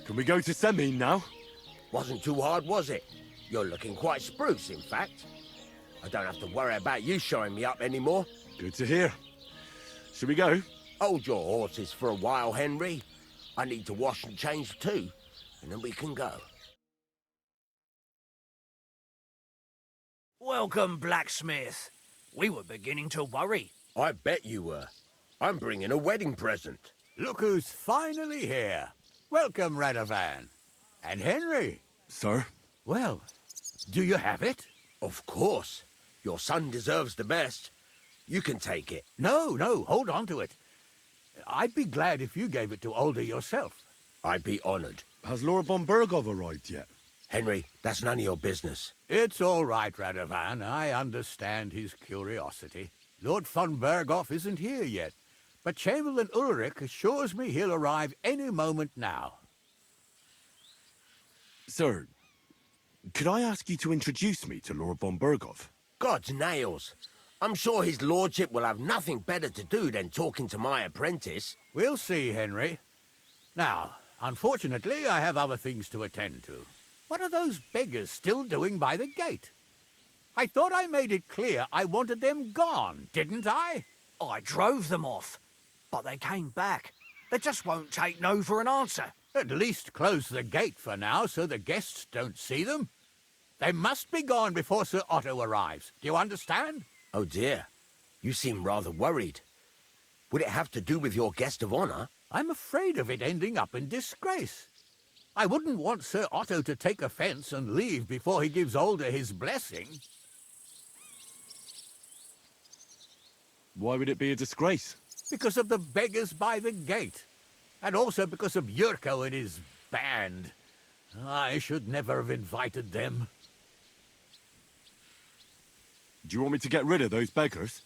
Can we go to Semin now? Wasn't too hard, was it? You're looking quite spruce, in fact. I don't have to worry about you showing me up anymore. Good to hear. Should we go? Hold your horses for a while, Henry. I need to wash and change too, and then we can go. Welcome, blacksmith. We were beginning to worry. I bet you were. I'm bringing a wedding present. Look who's finally here. Welcome, Radovan. And Henry. Sir? Well, do you have it? Of course. Your son deserves the best. You can take it. No, hold on to it. I'd be glad if you gave it to Older yourself. I'd be honored. Has Lord von Bergov arrived yet? Henry, that's none of your business. It's all right, Radovan. I understand his curiosity. Lord von Bergov isn't here yet, but Chamberlain Ulrich assures me he'll arrive any moment now. Sir, could I ask you to introduce me to Lord von Bergov? God's nails. I'm sure his lordship will have nothing better to do than talking to my apprentice. We'll see, Henry. Now, unfortunately, I have other things to attend to. What are those beggars still doing by the gate? I thought I made it clear I wanted them gone, didn't I? I drove them off, but they came back. They just won't take no for an answer. At least close the gate for now so the guests don't see them. They must be gone before Sir Otto arrives. Do you understand? Oh dear, you seem rather worried. Would it have to do with your guest of honor? I'm afraid of it ending up in disgrace. I wouldn't want Sir Otto to take offense and leave before he gives Older his blessing. Why would it be a disgrace? Because of the beggars by the gate. And also because of Yurko and his band. I should never have invited them. Do you want me to get rid of those beggars?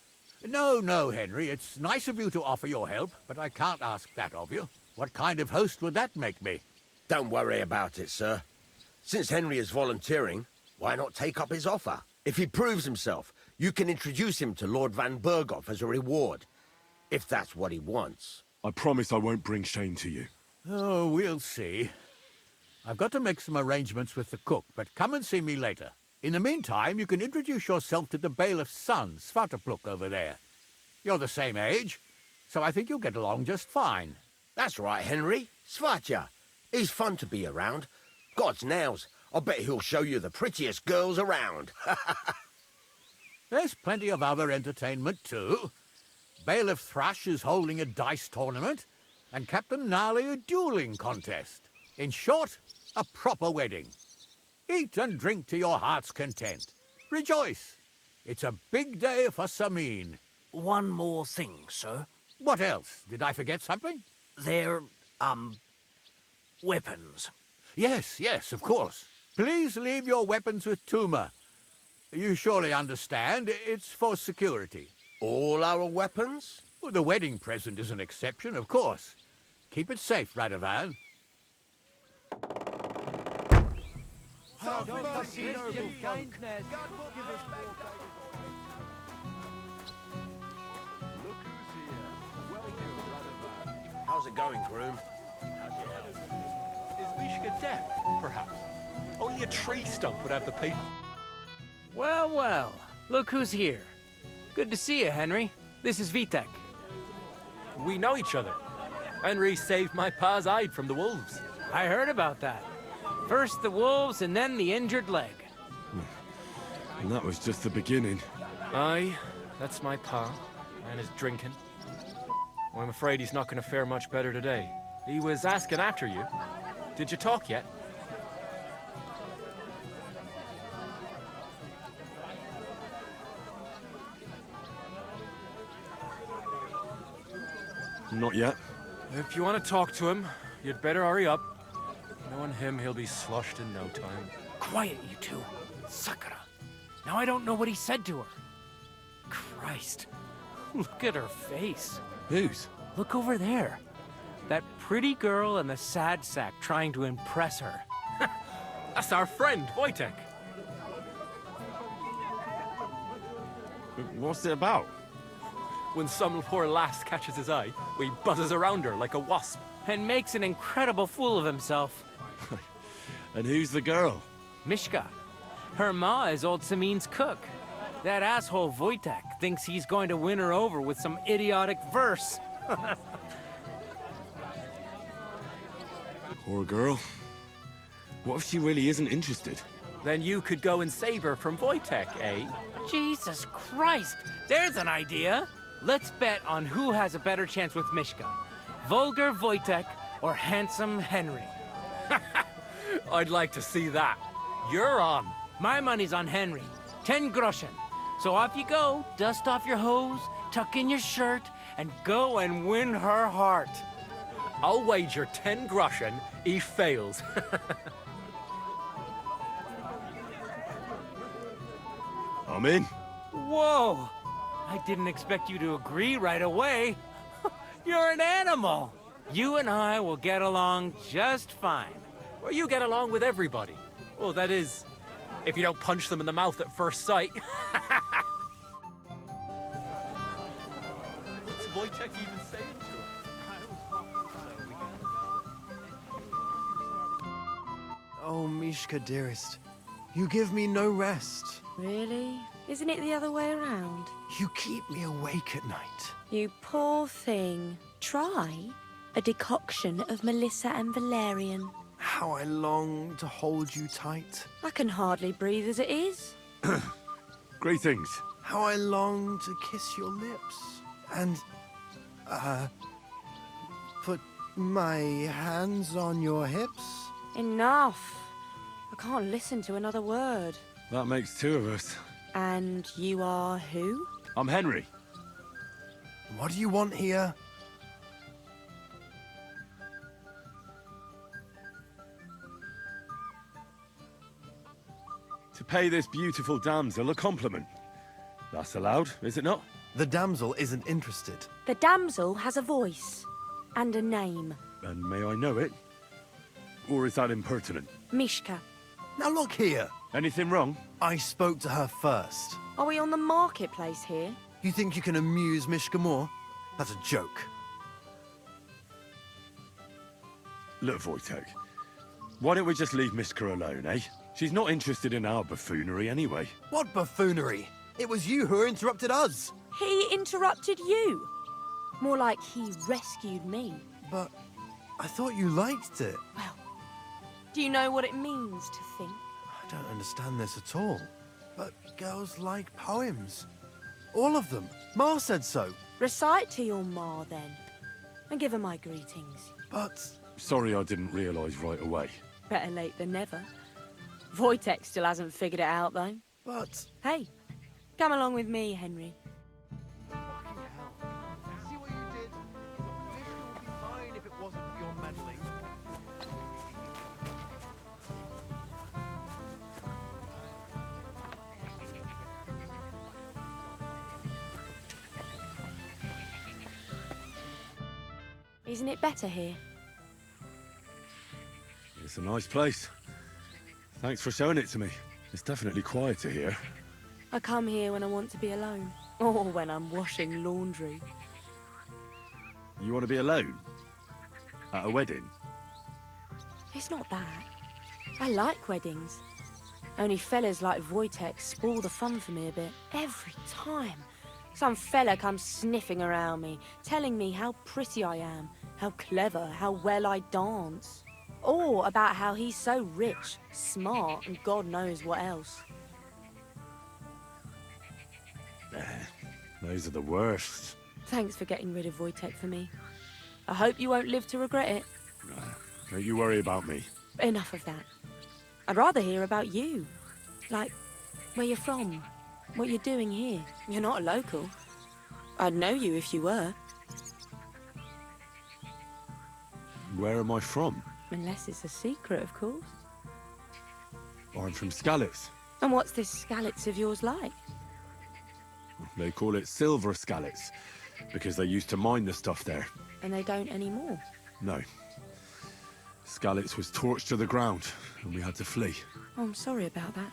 No, Henry. It's nice of you to offer your help, but I can't ask that of you. What kind of host would that make me? Don't worry about it, sir. Since Henry is volunteering, why not take up his offer? If he proves himself, you can introduce him to Lord van Bergov as a reward, if that's what he wants. I promise I won't bring shame to you. Oh, we'll see. I've got to make some arrangements with the cook, but come and see me later. In the meantime, you can introduce yourself to the bailiff's son, Svartapluk, over there. You're the same age, so I think you'll get along just fine. That's right, Henry. Svatja. He's fun to be around. God's nails, I'll bet he'll show you the prettiest girls around. There's plenty of other entertainment, too. Bailiff Thrush is holding a dice tournament, and Captain Gnarly a dueling contest. In short, a proper wedding. Eat and drink to your heart's content. Rejoice. It's a big day for Samin. One more thing, sir. What else? Did I forget something? They're, weapons. Yes, of course. Please leave your weapons with Tuma. You surely understand, it's for security. All our weapons? Well, the wedding present is an exception, of course. Keep it safe, Radovan. How's it going, groom? Is Mishka deaf, perhaps? Only a tree stump would have the people. Well, look who's here. Good to see you, Henry. This is Vitek. We know each other. Henry saved my pa's hide from the wolves. I heard about that. First the wolves and then the injured leg. And that was just the beginning. Aye, that's my pa, and his drinking. Well, I'm afraid he's not going to fare much better today. He was asking after you. Did you talk yet? Not yet. If you want to talk to him, you'd better hurry up. Knowing him, he'll be sloshed in no time. Quiet, you two. Sakura. Now I don't know what he said to her. Christ. Look at her face. Whose? Look over there. That pretty girl and the sad sack trying to impress her. That's our friend, Wojtek. What's it about? When some poor lass catches his eye, he buzzes around her like a wasp. And makes an incredible fool of himself. And who's the girl? Mishka. Her ma is old Samin's cook. That asshole Wojtek thinks he's going to win her over with some idiotic verse. Poor girl. What if she really isn't interested? Then you could go and save her from Wojtek, eh? Jesus Christ! There's an idea! Let's bet on who has a better chance with Mishka. Vulgar Wojtek or handsome Henry. I'd like to see that. You're on. My money's on Henry. 10 groschen. So off you go, dust off your hose, tuck in your shirt, and go and win her heart. I'll wager 10 groschen he fails. I'm in. Whoa! I didn't expect you to agree right away. You're an animal. You and I will get along just fine. Well, you get along with everybody. Well, that is, if you don't punch them in the mouth at first sight. What's Wojtek even saying to her? Oh, Mishka, dearest, you give me no rest. Really? Isn't it the other way around? You keep me awake at night. You poor thing. Try a decoction of Melissa and Valerian. How I long to hold you tight. I can hardly breathe as it is. Greetings. How I long to kiss your lips. And, put my hands on your hips. Enough. I can't listen to another word. That makes two of us. And you are who? I'm Henry. What do you want here? To pay this beautiful damsel a compliment. That's allowed, is it not? The damsel isn't interested. The damsel has a voice and a name. And may I know it? Or is that impertinent? Mishka. Now look here. Anything wrong? I spoke to her first. Are we on the marketplace here? You think you can amuse Mishka more? That's a joke. Look, Wojtek, why don't we just leave Mishka alone, eh? She's not interested in our buffoonery anyway. What buffoonery? It was you who interrupted us. He interrupted you. More like he rescued me. But I thought you liked it. Well, do you know what it means to think? I don't understand this at all. But girls like poems. All of them. Ma said so. Recite to your ma, then. And give her my greetings. But Sorry I didn't realise right away. Better late than never. Wojtek still hasn't figured it out, though. But... Hey, come along with me, Henry. See what you did? Mishka would be fine if it wasn't for your meddling. Isn't it better here? It's a nice place. Thanks for showing it to me. It's definitely quieter here. I come here when I want to be alone. Or when I'm washing laundry. You want to be alone? At a wedding? It's not that. I like weddings. Only fellas like Wojtek spoil the fun for me a bit. Every time. Some fella comes sniffing around me, telling me how pretty I am, how clever, how well I dance. Or about how he's so rich, smart, and God knows what else. Those are the worst. Thanks for getting rid of Wojtek for me. I hope you won't live to regret it. Don't you worry about me. Enough of that. I'd rather hear about you. Like, where you're from, what you're doing here. You're not a local. I'd know you if you were. Where am I from? Unless it's a secret, of course. I'm from Skalitz. And what's this Skalitz of yours like? They call it Silver Skalitz, because they used to mine the stuff there. And they don't anymore. No. Skalitz was torched to the ground, and we had to flee. Oh, I'm sorry about that.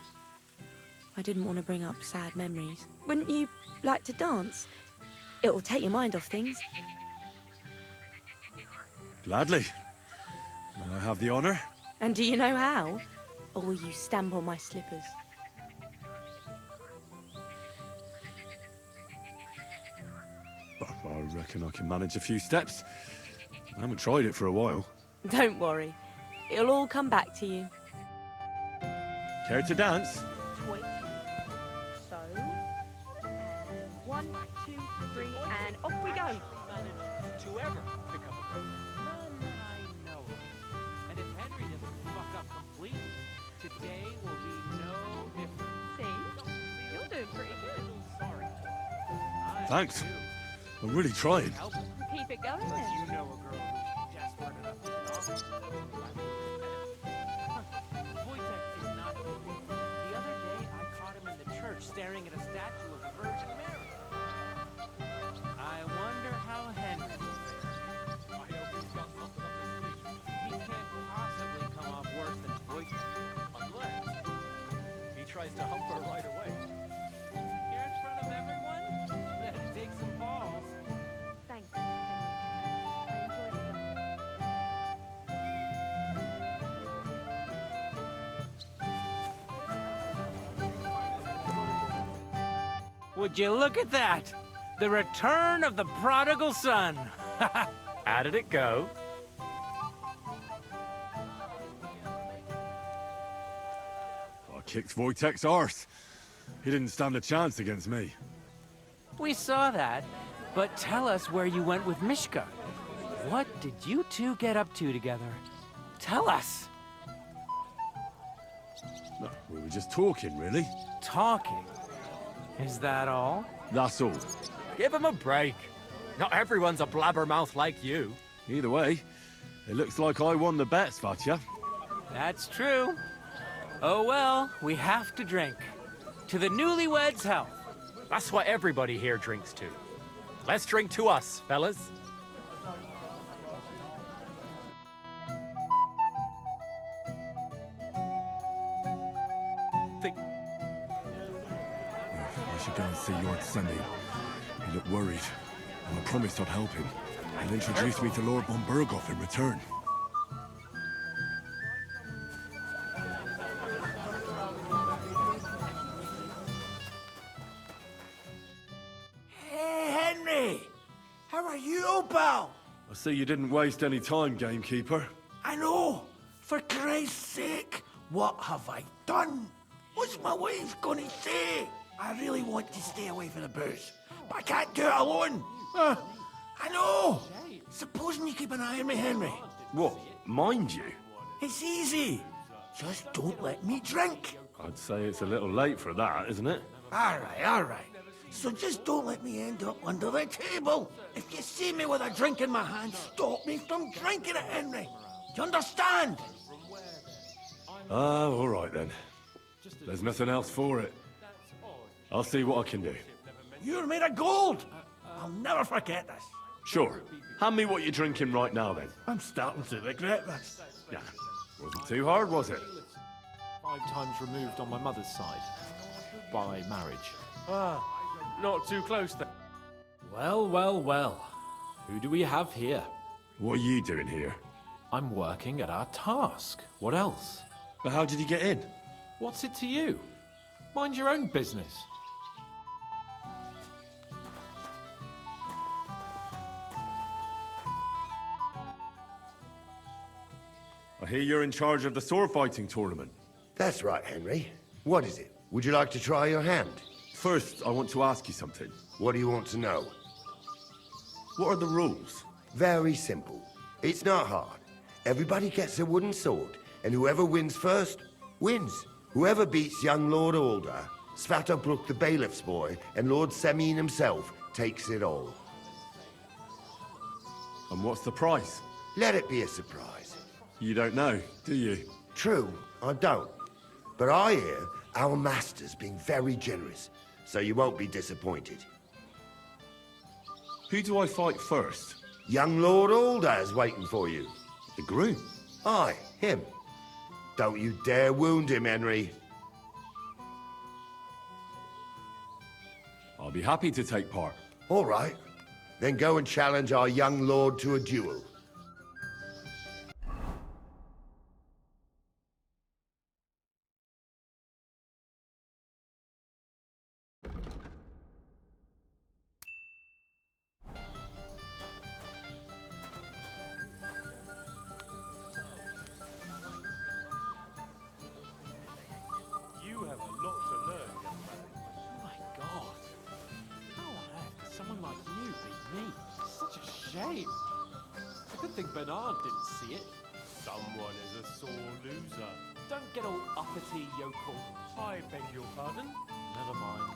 I didn't want to bring up sad memories. Wouldn't you like to dance? It'll take your mind off things. Gladly. May I have the honor? And do you know how? Or will you stamp on my slippers? I reckon I can manage a few steps. I haven't tried it for a while. Don't worry. It'll all come back to you. Care to dance? Wait. So, 1, 2, 3, and off we go. To ever pick up a girl. None that I know of. And if Henry doesn't fuck up completely, today will be no different. See? You're doing pretty good. Sorry. Thanks. I'm really trying. Help Keep it going unless then. you know a girl who's desperate enough to talk. Wojtek is not moving. The other day, I caught him in the church staring at a statue of the Virgin Mary. I wonder how Henry will fare. I hope he's got something up his sleeve. He can't possibly come off worse than Wojtek. Unless he tries to hump her right away. Here in front of everyone? That'd take some balls. Thanks, Henry. I enjoyed it. Would you look at that? The return of the prodigal son. How did it go? I kicked Wojtek's arse. He didn't stand a chance against me. We saw that, but tell us where you went with Mishka. What did you two get up to together? Tell us. No, we were just talking, really. Talking. Is that all? That's all. Give him a break. Not everyone's a blabbermouth like you. Either way, it looks like I won the bet, Svatya. That's true. Oh well, we have to drink. To the newlyweds' health. That's what everybody here drinks to. Let's drink to us, fellas. Think I should go and see Lord Semi. He looked worried, and I promised I'd help him. He'll introduce me to Lord von Berghoff in return. Hey, Henry! How are you, pal? I see you didn't waste any time, gamekeeper. I know! For Christ's sake, what have I done? What's my wife gonna say? I really want to stay away from the booze, but I can't do it alone. I know! Supposing you keep an eye on me, Henry. What, mind you? It's easy. Just don't let me drink. I'd say it's a little late for that, isn't it? All right. So just don't let me end up under the table. If you see me with a drink in my hand, stop me from drinking it, Henry. Do you understand? All right then. There's nothing else for it. I'll see what I can do. You're made of gold. I'll never forget this. Sure. Hand me what you're drinking right now, then. I'm starting to regret this. Yeah. Wasn't too hard, was it? 5 times removed on my mother's side. By marriage. not too close then. Well. Who do we have here? What are you doing here? I'm working at our task. What else? But how did you get in? What's it to you? Mind your own business. I hear you're in charge of the sword fighting tournament. That's right, Henry. What is it? Would you like to try your hand? First, I want to ask you something. What do you want to know? What are the rules? Very simple. It's not hard. Everybody gets a wooden sword, and whoever wins first, wins. Whoever beats young Lord Alder, Svatopluk the bailiff's boy, and Lord Semyon himself takes it all. And what's the price? Let it be a surprise. You don't know, do you? True, I don't. But I hear our master's being very generous, so you won't be disappointed. Who do I fight first? Young Lord Alder is waiting for you. The groom. Aye, him. Don't you dare wound him, Henry. I'll be happy to take part. All right, Then go and challenge our young lord to a duel. You have a lot to learn, young man. My God. How on earth could someone like you beat me? Such a shame. It's a good thing Bernard didn't see it. Someone is a sore loser. Don't get all uppity, yokel. I beg your pardon. Never mind.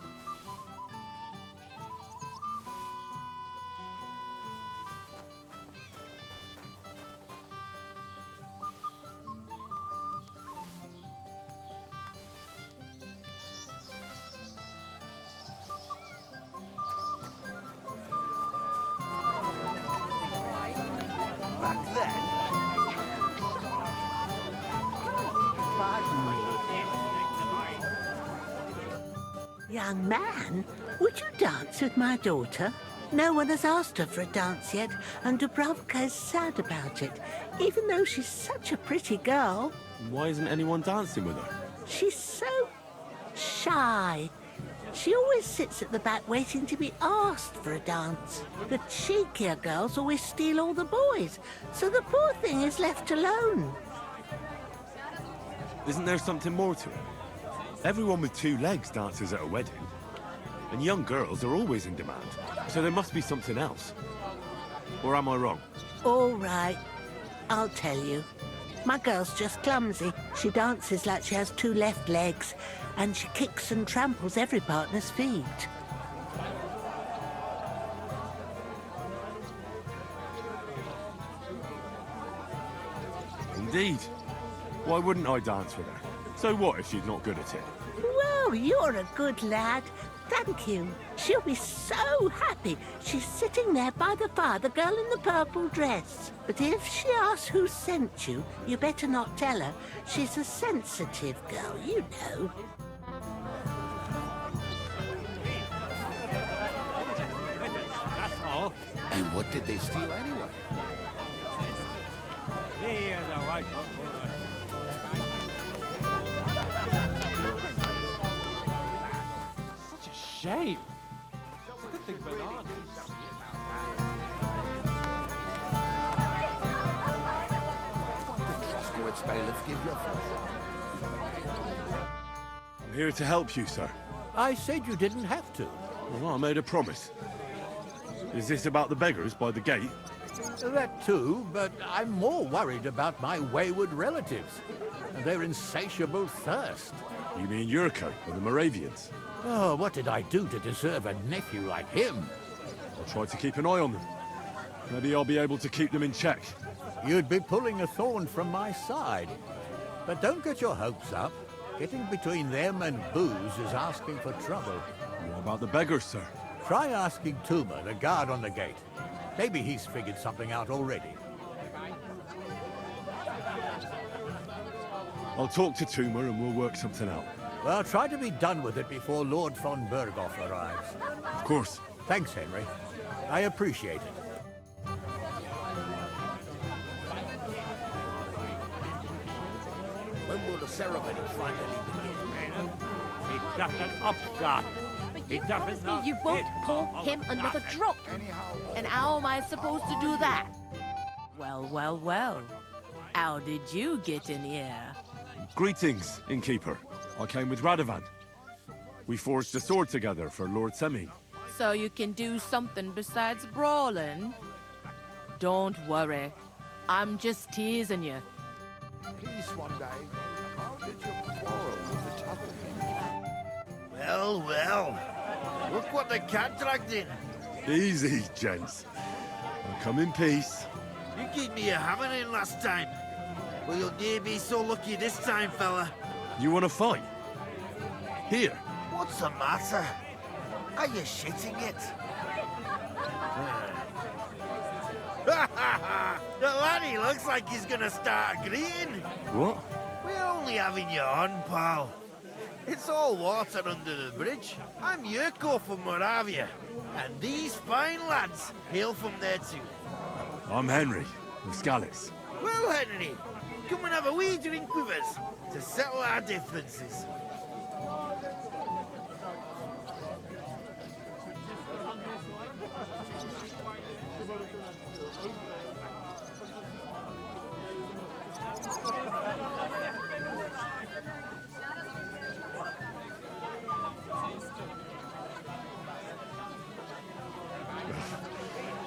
Back then, Young man, would you dance with my daughter? No one has asked her for a dance yet, and Dubravka is sad about it, even though she's such a pretty girl. Why isn't anyone dancing with her? She's so shy. She always sits at the back waiting to be asked for a dance. The cheekier girls always steal all the boys, so the poor thing is left alone. Isn't there something more to it? Everyone with two legs dances at a wedding. And young girls are always in demand. So there must be something else. Or am I wrong? All right, I'll tell you. My girl's just clumsy. She dances like she has two left legs, and she kicks and tramples every partner's feet. Indeed. Why wouldn't I dance with her? So what if she's not good at it? Well, you're a good lad. Thank you. She'll be so happy. She's sitting there by the fire, the girl in the purple dress. But if she asks who sent you, you better not tell her. She's a sensitive girl, you know. That's all. and what did they steal anyway? Here's a right one. Such a shame. It's a good thing Bernard didn't see it. What did Troskowitz bailiff give you I'm here to help you, sir. I said you didn't have to. Well, I made a promise. Is this about the beggars by the gate? That too, but I'm more worried about my wayward relatives and their insatiable thirst. You mean Yurko and the Moravians? Oh, what did I do to deserve a nephew like him? I'll try to keep an eye on them. Maybe I'll be able to keep them in check. You'd be pulling a thorn from my side. But don't get your hopes up. Getting between them and booze is asking for trouble. What about the beggars, sir? Try asking Tuma, the guard on the gate. Maybe he's figured something out already. I'll talk to Tuma and we'll work something out. Well, try to be done with it before Lord von Berghoff arrives. Of course. Thanks, Henry. I appreciate it. When will the ceremony finally begin? It's just an upstart. He doesn't know. You won't pour him another drop. And how am I supposed to do that? Well, well, well. How did you get in here? Greetings, innkeeper. I came with Radovan. We forged a sword together for Lord Semi. So you can do something besides brawling? Don't worry. I'm just teasing you. Peace one day. How did you quarrel with the Tuttle? Well, well. Look what the cat dragged in. Easy, gents. I'll come in peace. You gave me a hammer in last time. Well, you'll near be so lucky this time, fella. You want to fight? Here. What's the matter? Are you shitting it? The laddie looks like he's gonna start agreeing. What? We're only having you on, pal. It's all water under the bridge. I'm Yurko from Moravia, and these fine lads hail from there too. I'm Henry, of Scalix. Well, Henry, come and have a wee drink with us to settle our differences.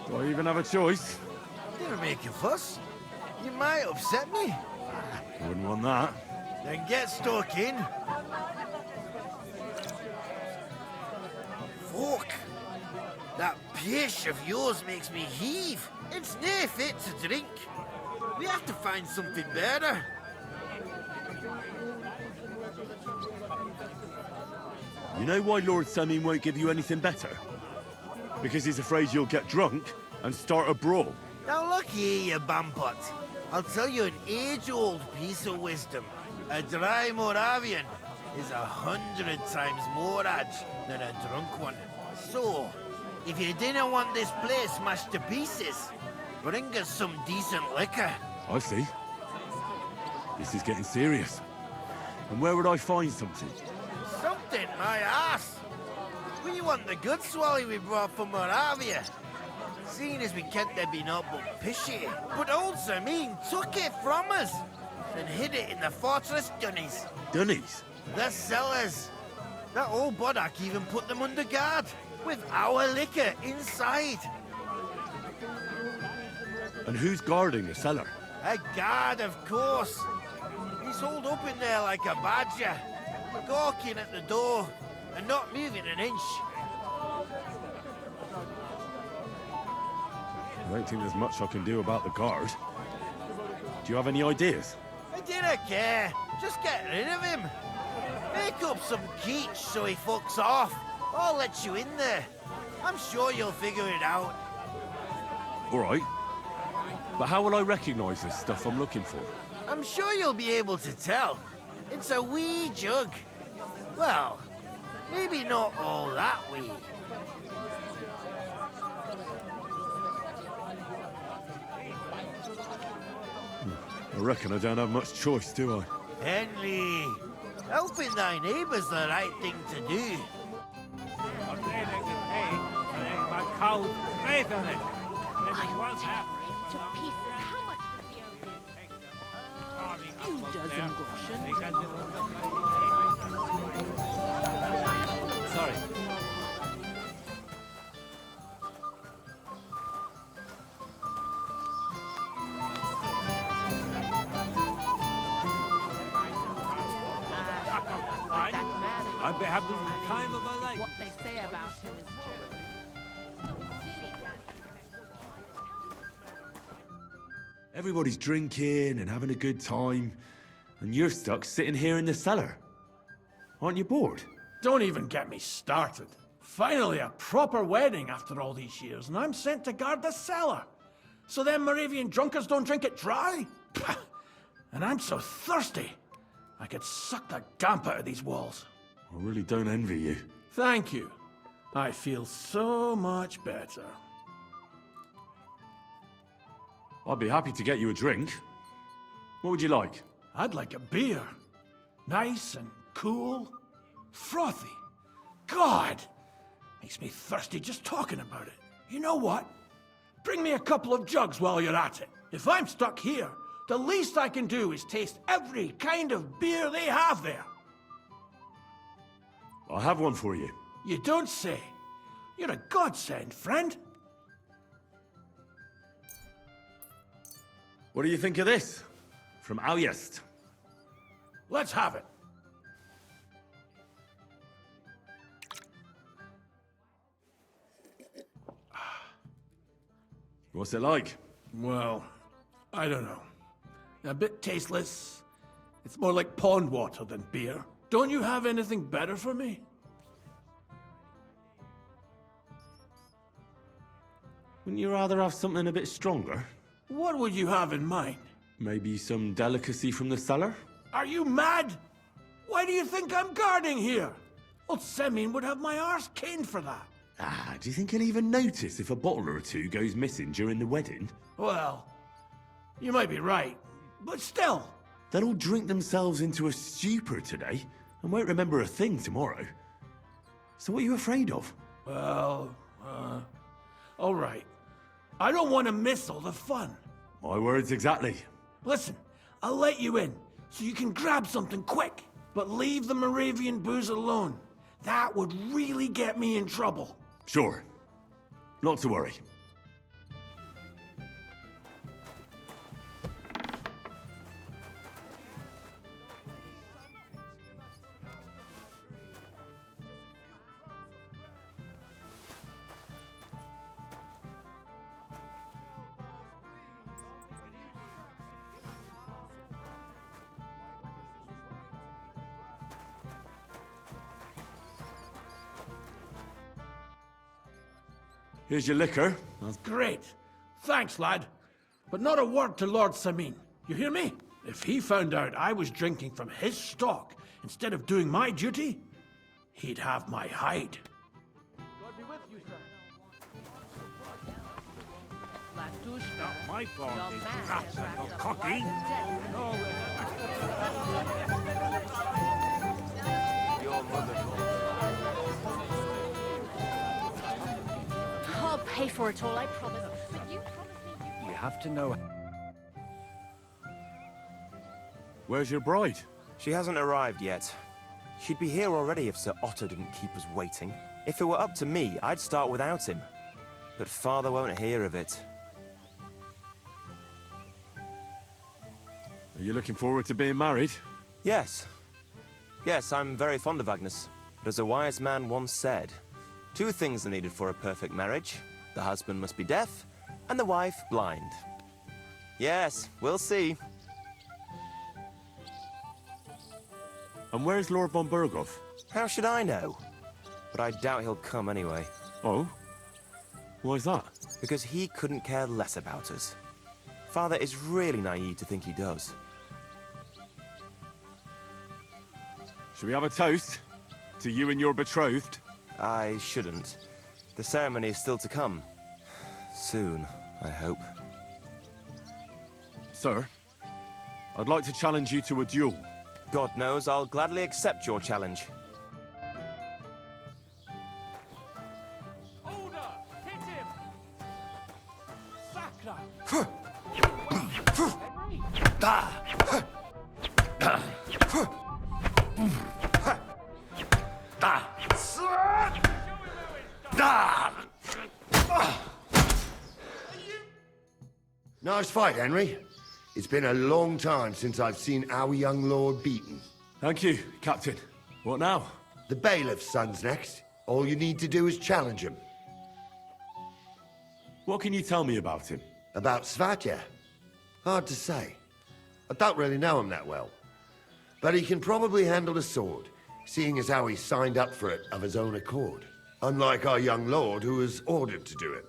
Do I even have a choice? Didn't make a fuss. You might upset me. I wouldn't want that. Then get stuck in. Fuck. That pish of yours makes me heave. It's near fit to drink. We have to find something better. You know why Lord Samin won't give you anything better? Because he's afraid you'll get drunk and start a brawl. Now look here, you bampot. I'll tell you an age-old piece of wisdom. A dry Moravian is 100 times more edge than a drunk one. So, if you didn't want this place smashed to pieces, bring us some decent liquor. I see. This is getting serious. And where would I find something? Something, my ass. We want the good swally we brought from Moravia. Seeing as we can't there be not but pishy. But old Samin took it from us and hid it in the fortress dunnies. Dunnies? The cellars. That old boddock even put them under guard with our liquor inside. And who's guarding the cellar? A guard, of course. He's holed up in there like a badger, gawking at the door and not moving an inch. I don't think there's much I can do about the guard. Do you have any ideas? I didn't care. Just get rid of him. Make up some quiche so he fucks off. I'll let you in there. I'm sure you'll figure it out. All right. But how will I recognize this stuff I'm looking for? I'm sure you'll be able to tell. It's a wee jug. Well, maybe not all that wee. I reckon I don't have much choice, do I? Henry, helping thy neighbour's the right thing to do. Sorry. I'd be having the time of my life. What they say about him is true. Everybody's drinking and having a good time, and you're stuck sitting here in the cellar. Aren't you bored? Don't even get me started. Finally, a proper wedding after all these years, and I'm sent to guard the cellar. So them Moravian drunkards don't drink it dry? And I'm so thirsty, I could suck the damp out of these walls. I really don't envy you. Thank you. I feel so much better. I'd be happy to get you a drink. What would you like? I'd like a beer. Nice and cool. Frothy. God! Makes me thirsty just talking about it. You know what? Bring me a couple of jugs while you're at it. If I'm stuck here, the least I can do is taste every kind of beer they have there. I'll have one for you. You don't say. You're a godsend, friend. What do you think of this? From Alyest. Let's have it. What's it like? Well, I don't know. A bit tasteless. It's more like pond water than beer. Don't you have anything better for me? Wouldn't you rather have something a bit stronger? What would you have in mind? Maybe some delicacy from the cellar? Are you mad? Why do you think I'm guarding here? Old Semin would have my arse caned for that. Ah, do you think he'll even notice if a bottle or two goes missing during the wedding? Well, you might be right, but still. They'll all drink themselves into a stupor today and won't remember a thing tomorrow. So what are you afraid of? Well, all right. I don't want to miss all the fun. My words exactly. Listen, I'll let you in, so you can grab something quick. But leave the Moravian booze alone. That would really get me in trouble. Sure. Not to worry. Here's your liquor. Great. Thanks, lad. But not a word to Lord Semin. You hear me? If he found out I was drinking from his stock instead of doing my duty, he'd have my hide. God be with you, sir. Not my fault, these rats are so cocky. Your mother. I'll pay for it all, I promise. But you promise me You have to know. Where's your bride? She hasn't arrived yet. She'd be here already if Sir Otto didn't keep us waiting. If it were up to me, I'd start without him. But Father won't hear of it. Are you looking forward to being married? Yes. Yes, I'm very fond of Agnes. But as a wise man once said, 2 things are needed for a perfect marriage. The husband must be deaf, and the wife blind. Yes, we'll see. And where's Lord von Berghoff? How should I know? But I doubt he'll come anyway. Oh? Why's that? Because he couldn't care less about us. Father is really naive to think he does. Shall we have a toast? To you and your betrothed? I shouldn't. The ceremony is still to come. Soon, I hope. Sir, I'd like to challenge you to a duel. God knows I'll gladly accept your challenge. Order! Hit him! Sacre! Nice fight, Henry. It's been a long time since I've seen our young lord beaten. Thank you, Captain. What now? The bailiff's son's next. All you need to do is challenge him. What can you tell me about him? About Svatya? Hard to say. I don't really know him that well. But he can probably handle a sword, seeing as how he signed up for it of his own accord. Unlike our young lord, who was ordered to do it.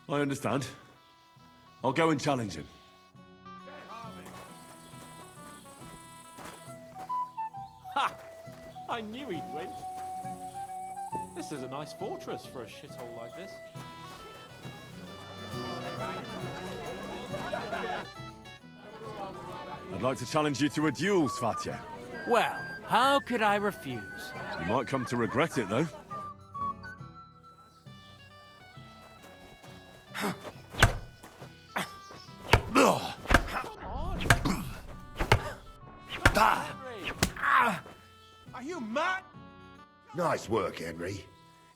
I understand. I'll go and challenge him. Ha! I knew he'd win. This is a nice fortress for a shithole like this. I'd like to challenge you to a duel, Svatya. Well, how could I refuse? You might come to regret it, though. Are you mad? Nice work, Henry.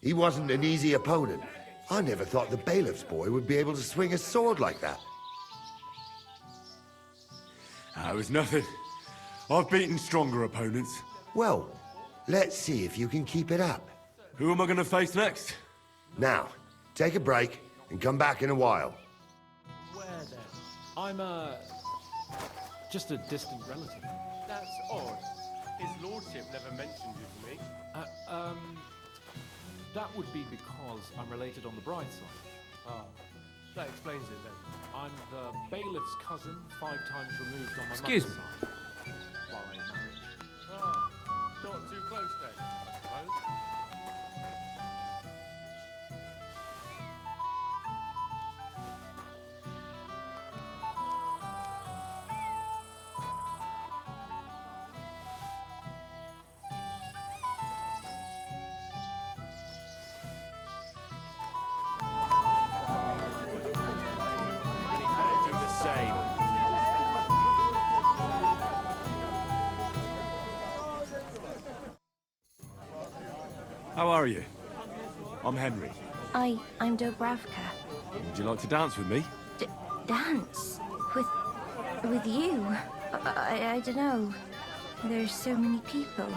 He wasn't an easy opponent. I never thought the bailiff's boy would be able to swing a sword like that. That was nothing. I've beaten stronger opponents. Well, let's see if you can keep it up. Who am I going to face next? Now, take a break and come back in a while. Where then? I'm just a distant relative. That's odd. His lordship never mentioned you to me. That would be because I'm related on the bride's side. Ah, that explains it then. I'm the bailiff's cousin, 5 times removed on my Excuse mother's me. side. Not too close then, I suppose. Do the same. How are you? I'm Henry. I'm Dobravka. Would you like to dance with me? Dance? With you? I don't know. There's so many people.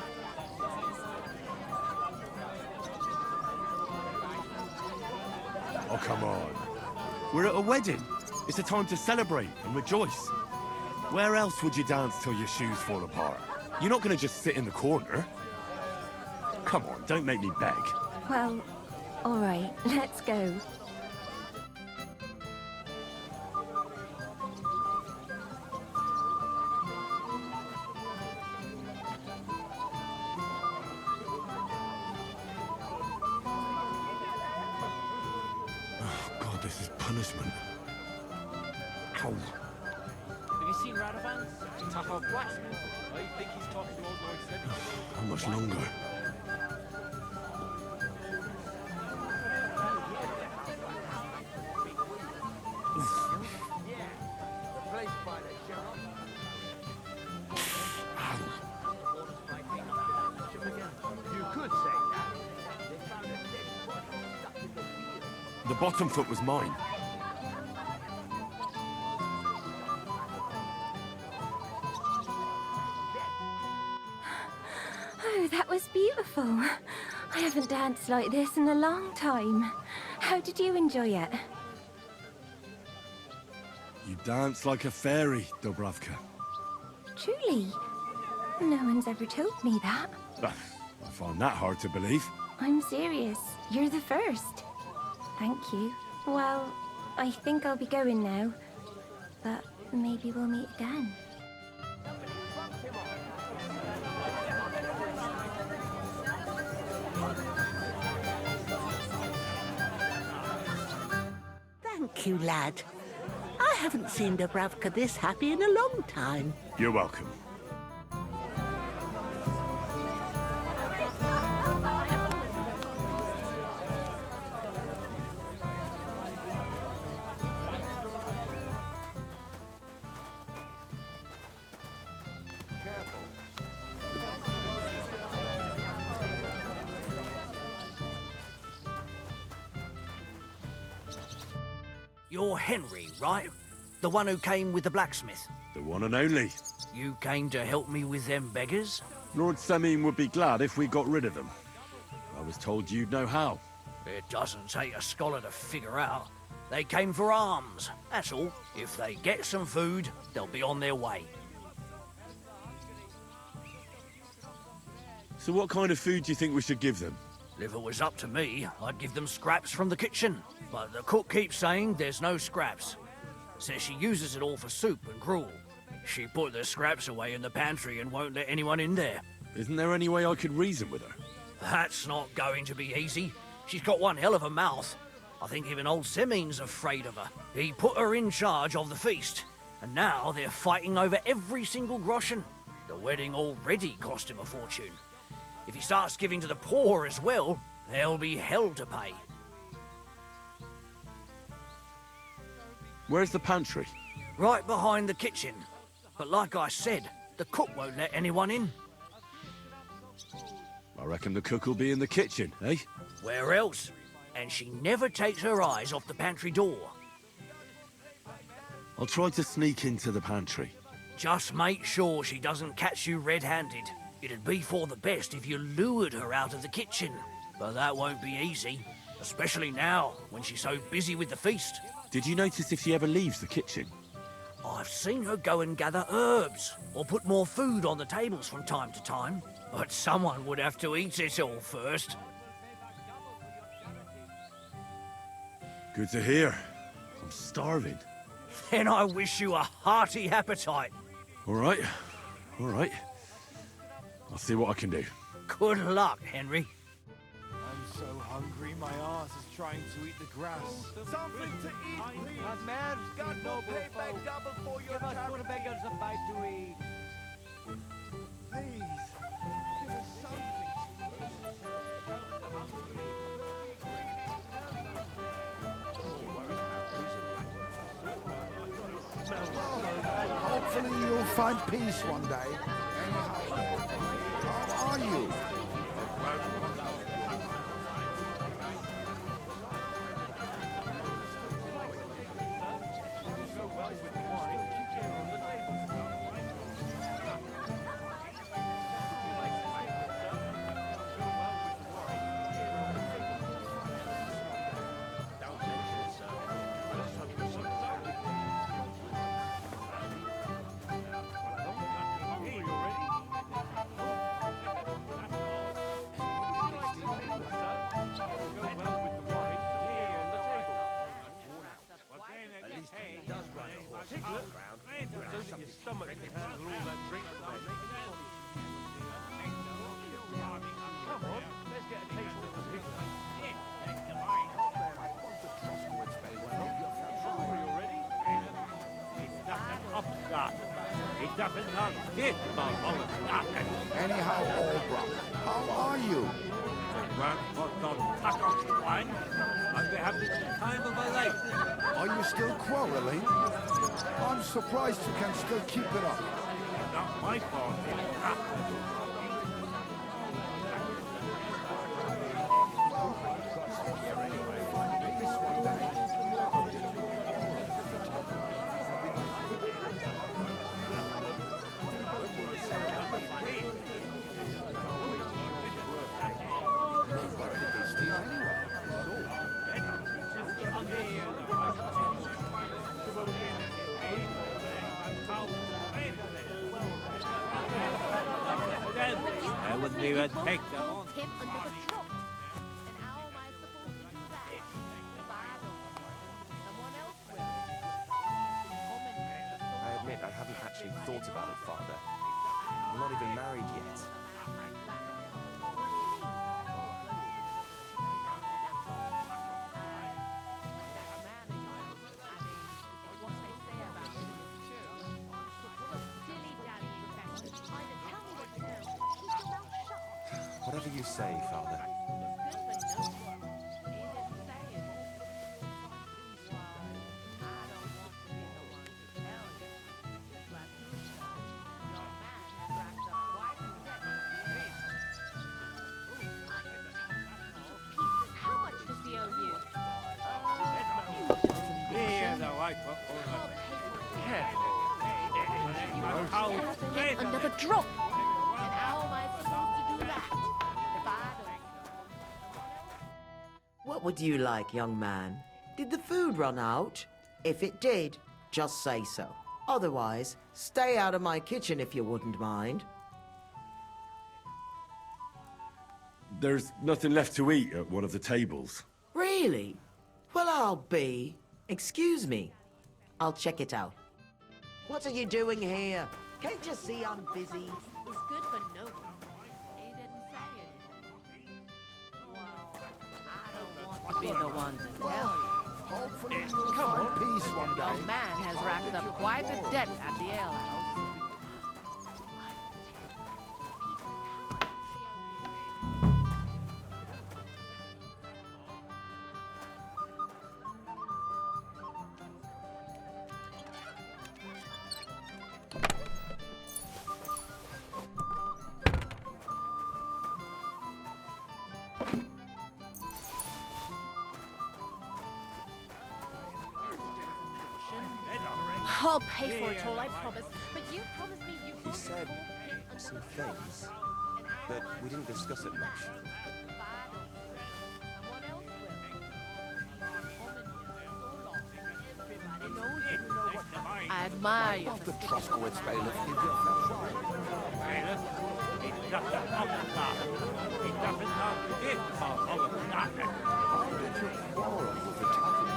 Oh, come on. We're at a wedding. It's a time to celebrate and rejoice. Where else would you dance till your shoes fall apart? You're not going to just sit in the corner. Come on, don't make me beg. Well, all right, let's go. Oh, God, this is punishment. Ow. Have you seen Radovan? Tough old blacksmith. I think he's talking to old Lord Semi. How much longer? The bottom foot was mine. Oh, that was beautiful. I haven't danced like this in a long time. How did you enjoy it? You dance like a fairy, Dobravka. Truly? No one's ever told me that. I find that hard to believe. I'm serious. You're the first. Thank you. Well, I think I'll be going now. But maybe we'll meet again. Thank you, lad. I haven't seen Dobravka this happy in a long time. You're welcome. You're Henry, right? The one who came with the blacksmith. The one and only. You came to help me with them beggars? Lord Semine would be glad if we got rid of them. I was told you'd know how. It doesn't take a scholar to figure out. They came for alms, that's all. If they get some food, they'll be on their way. So what kind of food do you think we should give them? If it was up to me, I'd give them scraps from the kitchen. But the cook keeps saying there's no scraps. Says she uses it all for soup and gruel. She put the scraps away in the pantry and won't let anyone in there. Isn't there any way I could reason with her? That's not going to be easy. She's got one hell of a mouth. I think even old Semine's afraid of her. He put her in charge of the feast, and now they're fighting over every single groschen. The wedding already cost him a fortune. If he starts giving to the poor as well, there'll be hell to pay. Where's the pantry? Right behind the kitchen. But like I said, the cook won't let anyone in. I reckon the cook will be in the kitchen, eh? Where else? And she never takes her eyes off the pantry door. I'll try to sneak into the pantry. Just make sure she doesn't catch you red-handed. It'd be for the best if you lured her out of the kitchen. But that won't be easy, especially now, when she's so busy with the feast. Did you notice if she ever leaves the kitchen? I've seen her go and gather herbs, or put more food on the tables from time to time. But someone would have to eat it all first. Good to hear. I'm starving. Then I wish you a hearty appetite. All right. All right. I'll see what I can do. Good luck, Henry. I'm so hungry, my arse is trying to eat the grass. Something to eat, please. A man's got no pay back double for your time. Give us poor beggars a bite to eat. Please, give us something. Hopefully you'll find peace one day. How are you? Anyhow, Albrook, how are you? Are you still quarreling? I'm surprised you can still keep it up. Not my fault. I wouldn't even take them on. I admit I haven't actually thought about it, Father. I'm not even married yet. Whatever you say, Father. How much does he owe you? Here, the white Another drop. And how am I supposed to do that? If I don't... What would you like, young man? Did the food run out? If it did, just say so. Otherwise, stay out of my kitchen if you wouldn't mind. There's nothing left to eat at one of the tables. Really? Well, I'll be. Excuse me. I'll check it out. What are you doing here? Can't you see I'm busy? It's good for no one. He didn't say anything. Well, I don't want to be the one to tell you. Hopefully you'll find peace one day. A man has racked up quite a debt at the alehouse. I'll pay for it all, I promise. But you promised me you He said some things, but we didn't discuss it much. I admire you. The Troskowitz bailiff give you Bailiff, it doesn't help that. It doesn't help it. How did you quarrel with the tavern?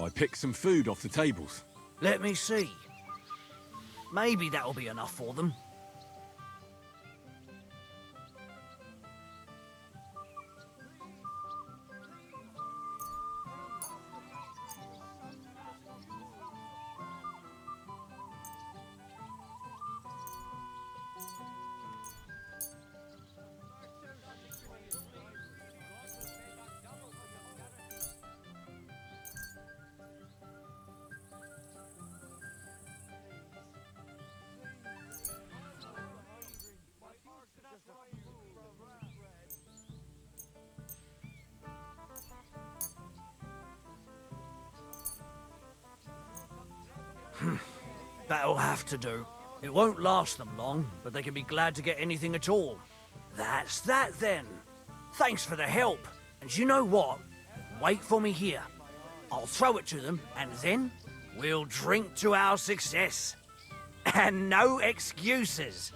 I picked some food off the tables. Let me see. Maybe that'll be enough for them. That'll have to do. It won't last them long, but they can be glad to get anything at all. That's that then. Thanks for the help. And you know what? Wait for me here. I'll throw it to them, and then we'll drink to our success. And no excuses.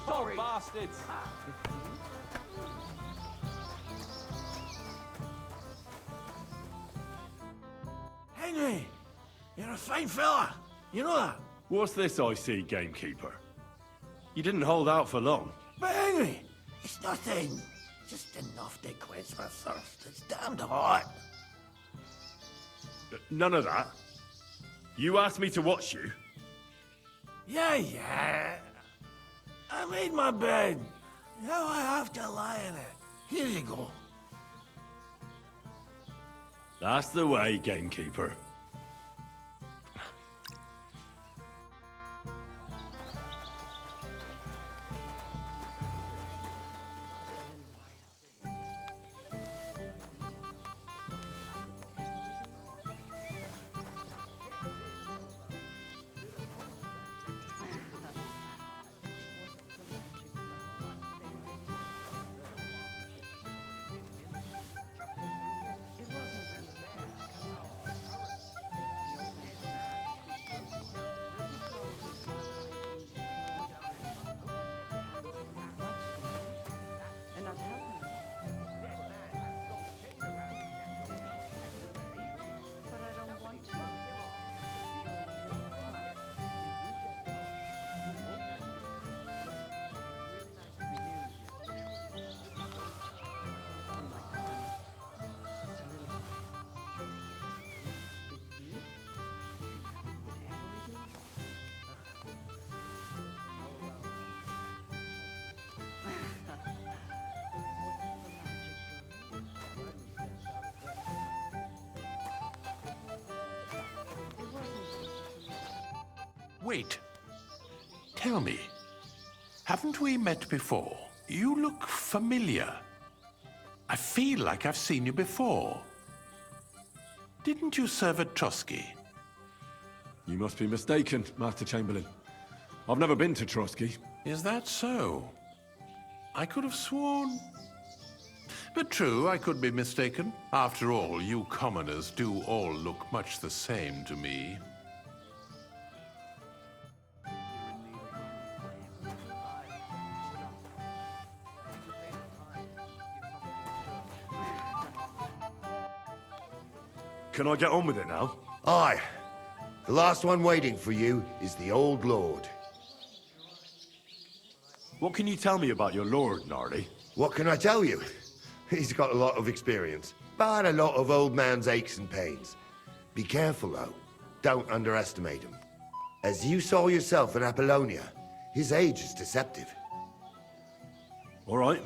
Sorry. Bastards. Henry, you're a fine fella. You know that? What's this I see, gamekeeper? You didn't hold out for long. But Henry, it's nothing. Just enough to quench my thirst. It's damned hot. None of that. You asked me to watch you. Yeah. I made my bed. Now I have to lie in it. Here you go. That's the way, gamekeeper. Wait. Tell me, haven't we met before? You look familiar. I feel like I've seen you before. Didn't you serve at Trosky? You must be mistaken, Master Chamberlain. I've never been to Trosky. Is that so? I could have sworn... But true, I could be mistaken. After all, you commoners do all look much the same to me. Can I get on with it now? Aye. The last one waiting for you is the Old Lord. What can you tell me about your lord, Gnarly? What can I tell you? He's got a lot of experience, but a lot of old man's aches and pains. Be careful, though. Don't underestimate him. As you saw yourself in Apollonia, his age is deceptive. All right.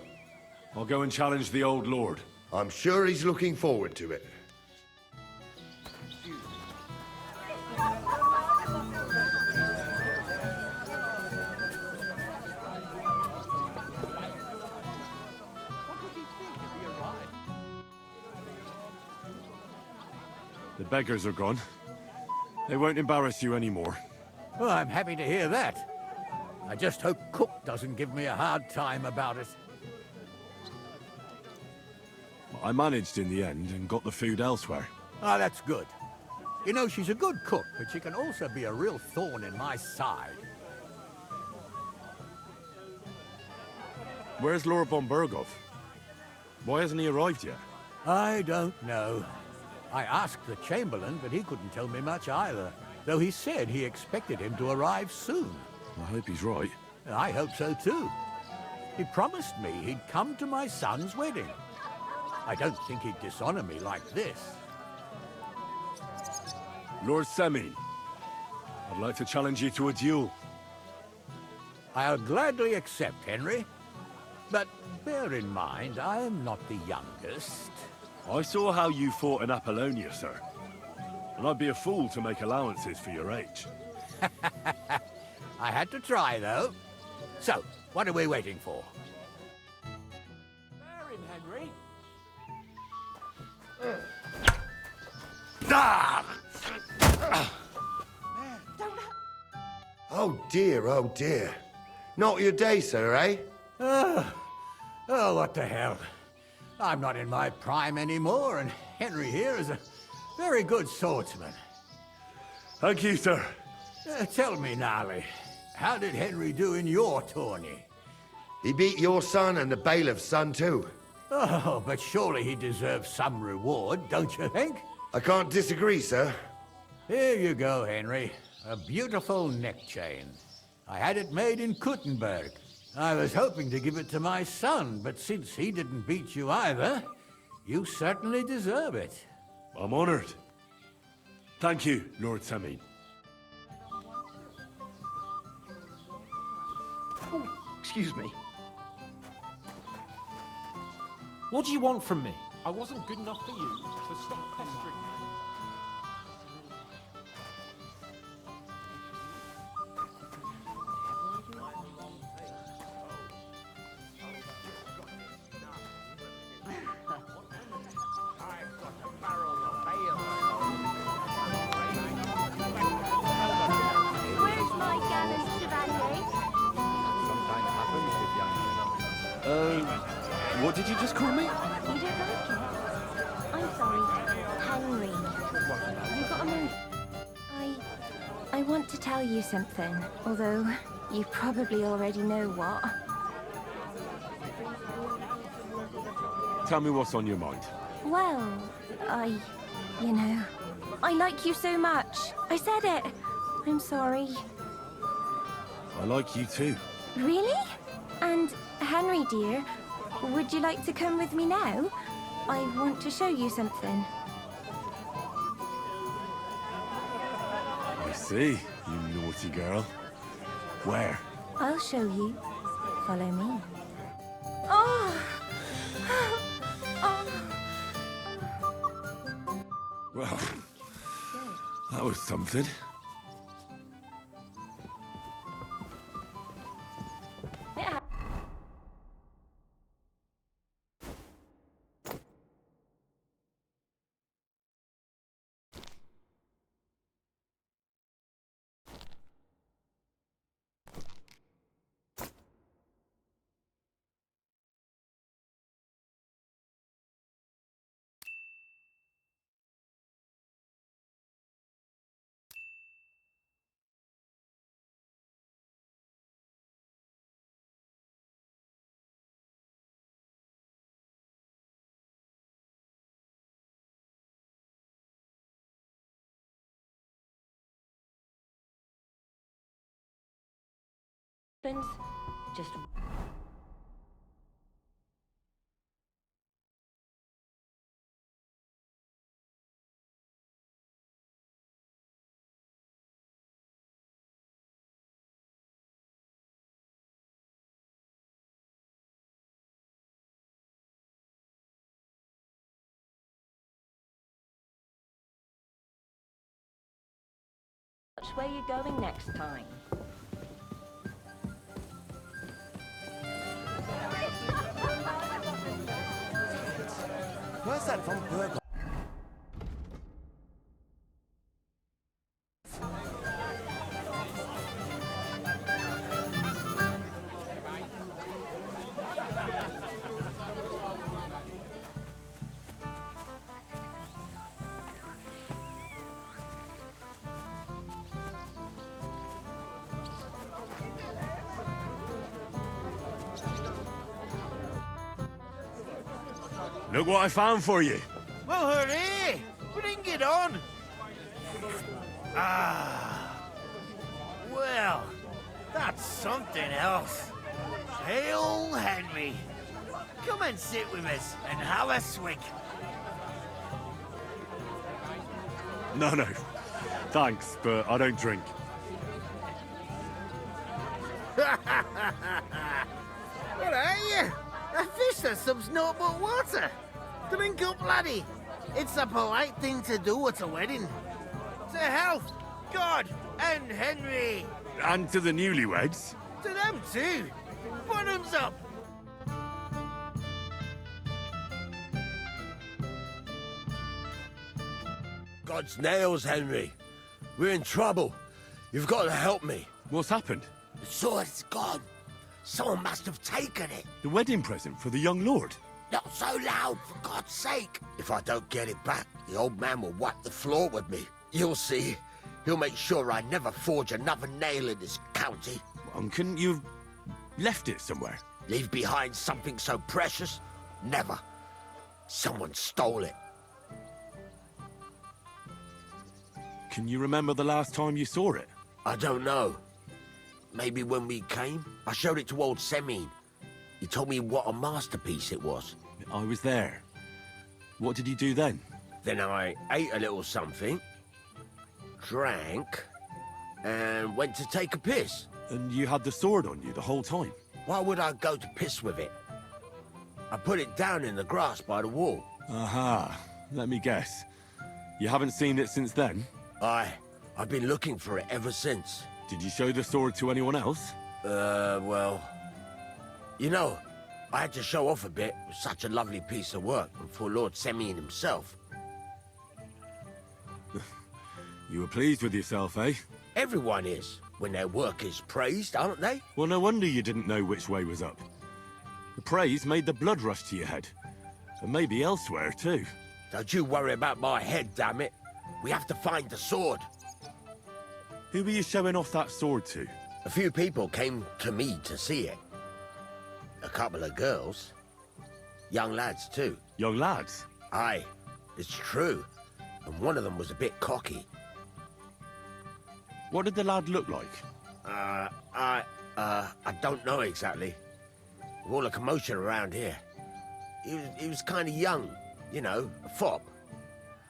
I'll go and challenge the Old Lord. I'm sure he's looking forward to it. The beggars are gone. They won't embarrass you anymore. Well, I'm happy to hear that. I just hope Cook doesn't give me a hard time about it. I managed in the end and got the food elsewhere. Ah, that's good. You know, she's a good cook, but she can also be a real thorn in my side. Where's Lord von Berghoff? Why hasn't he arrived yet? I don't know. I asked the Chamberlain, but he couldn't tell me much either, though he said he expected him to arrive soon. I hope he's right. I hope so too. He promised me he'd come to my son's wedding. I don't think he'd dishonor me like this. Lord Semin, I'd like to challenge you to a duel. I'll gladly accept, Henry. But bear in mind, I am not the youngest. I saw how you fought in Apollonia, sir. And I'd be a fool to make allowances for your age. I had to try, though. So, what are we waiting for? Bear him, Henry. Ah! Oh dear, oh dear. Not your day, sir, eh? Oh, what the hell. I'm not in my prime anymore, and Henry here is a very good swordsman. Thank you, sir. Tell me, Gnarly, how did Henry do in your tourney? He beat your son and the bailiff's son, too. Oh, but surely he deserves some reward, don't you think? I can't disagree, sir. Here you go, Henry. A beautiful neck chain. I had it made in Kuttenberg. I was hoping to give it to my son, but since he didn't beat you either, you certainly deserve it. I'm honored. Thank you, Lord Semin. Oh, excuse me. What do you want from me? I wasn't good enough for you, so stop pestering me. What did you just call me? You don't like it? I'm sorry. Henry. You got a moment? I want to tell you something, although you probably already know what. Tell me what's on your mind. Well, you know, I like you so much. I said it. I'm sorry. I like you too. Really? And Henry, dear, would you like to come with me now? I want to show you something. I see, you naughty girl. Where? I'll show you. Follow me. Oh! Oh! Well, that was something. Just where you going next time? Where's that von Berghoff? Look what I found for you. Well, hooray! Bring it on! Ah. Well, that's something else. Hail Henry. Come and sit with us and have a swig. No, no. Thanks, but I don't drink. What are you? A fish that subs naught but water. Drink up, laddie. It's a polite thing to do at a wedding. To health, God, and Henry. And to the newlyweds. To them too. Bottoms up. God's nails, Henry. We're in trouble. You've got to help me. What's happened? The sword's gone. Someone must have taken it. The wedding present for the young lord? Not so loud, for God's sake. If I don't get it back, the old man will wipe the floor with me. You'll see. He'll make sure I never forge another nail in this county. And couldn't you have left it somewhere? Leave behind something so precious? Never. Someone stole it. Can you remember the last time you saw it? I don't know. Maybe when we came? I showed it to old Semine. He told me what a masterpiece it was. I was there. What did you do then? Then I ate a little something, drank, and went to take a piss. And you had the sword on you the whole time? Why would I go to piss with it? I put it down in the grass by the wall. Aha. Let me guess. You haven't seen it since then? I've been looking for it ever since. Did you show the sword to anyone else? Well... You know, I had to show off a bit. It was such a lovely piece of work, and for Lord Semyon himself. You were pleased with yourself, eh? Everyone is, when their work is praised, aren't they? Well, no wonder you didn't know which way was up. The praise made the blood rush to your head. And maybe elsewhere, too. Don't you worry about my head, damn it. We have to find the sword. Who were you showing off that sword to? A few people came to me to see it. A couple of girls. Young lads, too. Young lads? Aye, it's true. And one of them was a bit cocky. What did the lad look like? I don't know exactly. With all the commotion around here. He was kind of young, you know, a fop.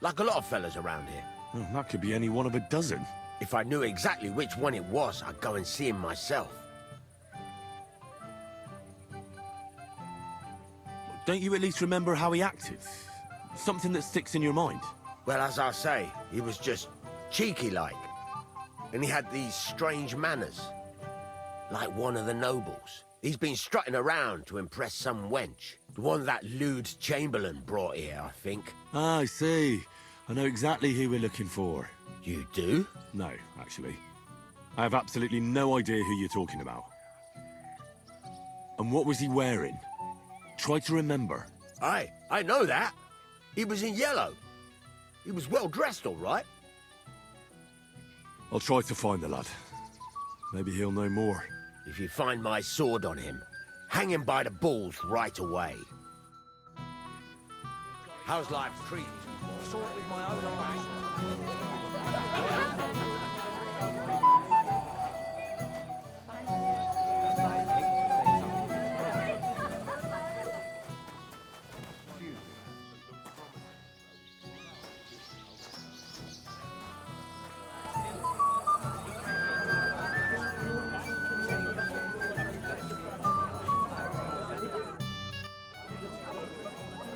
Like a lot of fellas around here. Oh, that could be any one of a dozen. If I knew exactly which one it was, I'd go and see him myself. Don't you at least remember how he acted? Something that sticks in your mind? Well, as I say, he was just cheeky-like. And he had these strange manners. Like one of the nobles. He's been strutting around to impress some wench. The one that lewd Chamberlain brought here, I think. Ah, I see. I know exactly who we're looking for. You do? No, actually. I have absolutely no idea who you're talking about. And what was he wearing? Try to remember. Aye, I know that. He was in yellow. He was well dressed, all right. I'll try to find the lad. Maybe he'll know more. If you find my sword on him, hang him by the balls right away. How's life treating you? Saw it with my own eyes.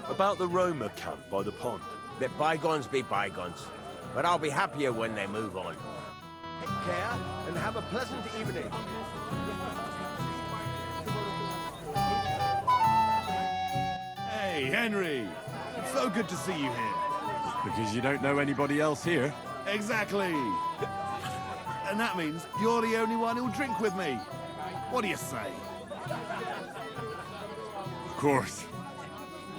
About the Roma camp by the pond. Let bygones be bygones. But I'll be happier when they move on. Take care and have a pleasant evening. Hey, Henry! It's so good to see you here. Because you don't know anybody else here. Exactly! And that means you're the only one who'll drink with me. What do you say? Of course.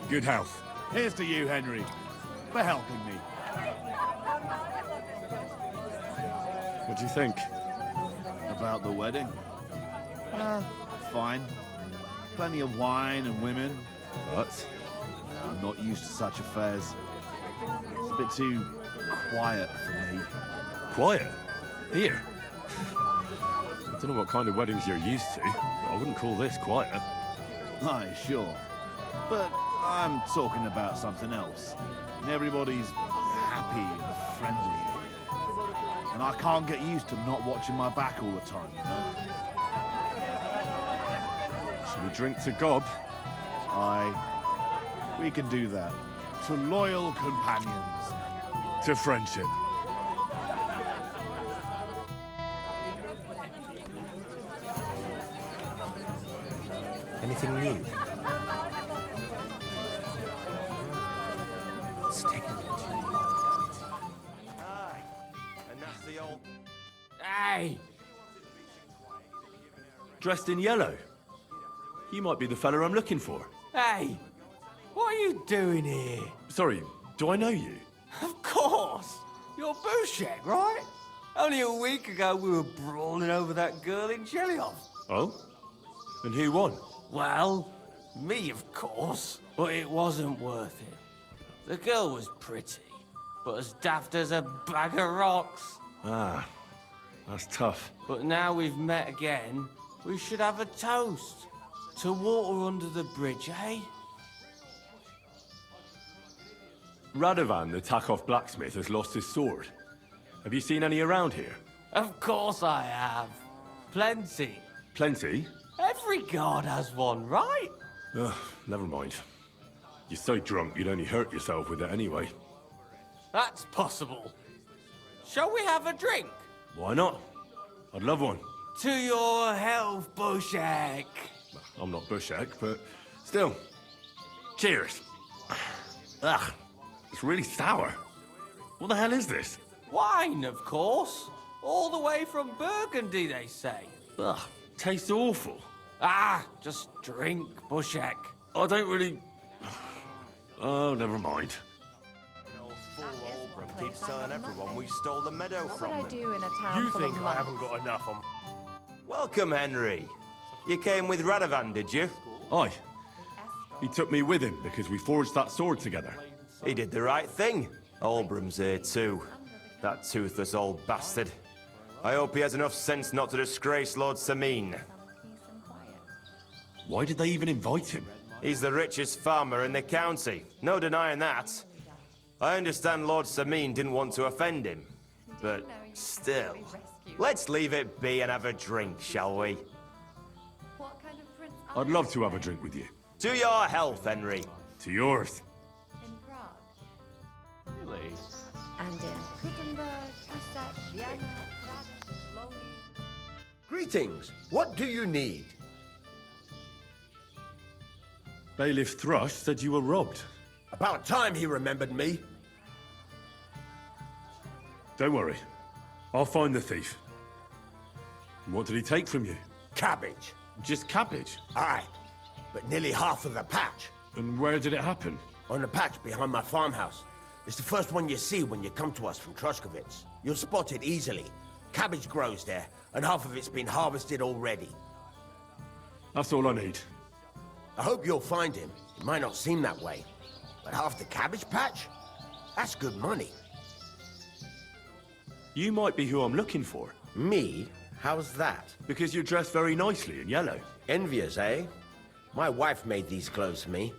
Good health. Here's to you, Henry, for helping me. What do you think? About the wedding? Fine. Plenty of wine and women. But? I'm not used to such affairs. It's a bit too quiet for me. Quiet? Here? I don't know what kind of weddings you're used to, but I wouldn't call this quiet. Aye, sure. But I'm talking about something else. Everybody's happy and friendly. And I can't get used to not watching my back all the time, you know? Shall we drink to Gob? Aye. We can do that. To loyal companions. To friendship. Anything new? It's taken me too long. Aye, and that's the old... Hey! Dressed in yellow? You might be the fella I'm looking for. Hey! What are you doing here? Sorry, do I know you? Of course! You're Bouchek, right? Only a week ago we were brawling over that girl in Chelyov. Oh? And who won? Well, me, of course. But it wasn't worth it. The girl was pretty, but as daft as a bag of rocks. Ah, that's tough. But now we've met again, we should have a toast. To water under the bridge, eh? Radovan, the Takov blacksmith, has lost his sword. Have you seen any around here? Of course I have. Plenty. Plenty? Every guard has one, right? Ugh, never mind. You're so drunk you'd only hurt yourself with it anyway. That's possible. Shall we have a drink? Why not? I'd love one. To your health, Bouchek. I'm not Bouchek, but still. Cheers. Ugh, it's really sour. What the hell is this? Wine, of course. All the way from Burgundy, they say. Ugh, tastes awful. Ah, just drink, Bouchek. I don't really... Oh, never mind. Keeps telling everyone we stole the meadow What from would I them. do in a town You full think of I monks? haven't got enough on... Welcome, Henry. You came with Radovan, did you? Aye. He took me with him because we forged that sword together. He did the right thing. Olbram's here too. That toothless old bastard. I hope he has enough sense not to disgrace Lord Samin. Why did they even invite him? He's the richest farmer in the county. No denying that. I understand Lord Samin didn't want to offend him. But still, let's leave it be and have a drink, shall we? I'd love to have a drink with you. To your health, Henry. To yours. Really? And in Gutenberg, Usach, Vienna, Prague, Slowly. Greetings. What do you need? Bailiff Thrush said you were robbed. About time he remembered me. Don't worry. I'll find the thief. And what did he take from you? Cabbage. Just cabbage? Aye, but nearly half of the patch. And where did it happen? On the patch behind my farmhouse. It's the first one you see when you come to us from Troskovitz. You'll spot it easily. Cabbage grows there, and half of it's been harvested already. That's all I need. I hope you'll find him. It might not seem that way, but half the cabbage patch? That's good money. You might be who I'm looking for. Me? How's that? Because you're dressed very nicely in yellow. Envious, eh? My wife made these clothes for me,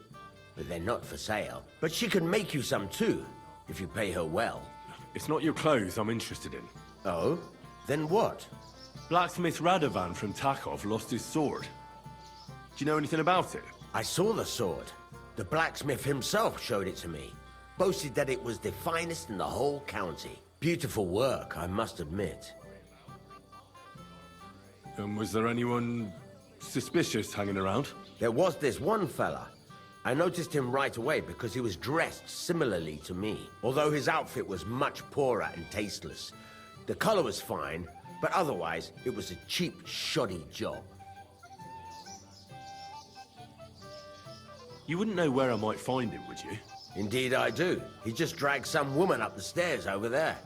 but they're not for sale. But she can make you some too, if you pay her well. It's not your clothes I'm interested in. Oh? Then what? Blacksmith Radovan from Takov lost his sword. Do you know anything about it? I saw the sword. The blacksmith himself showed it to me. Boasted that it was the finest in the whole county. Beautiful work, I must admit. And was there anyone suspicious hanging around? There was this one fella. I noticed him right away because he was dressed similarly to me, although his outfit was much poorer and tasteless. The color was fine, but otherwise it was a cheap, shoddy job. You wouldn't know where I might find him, would you? Indeed I do. He just dragged some woman up the stairs over there.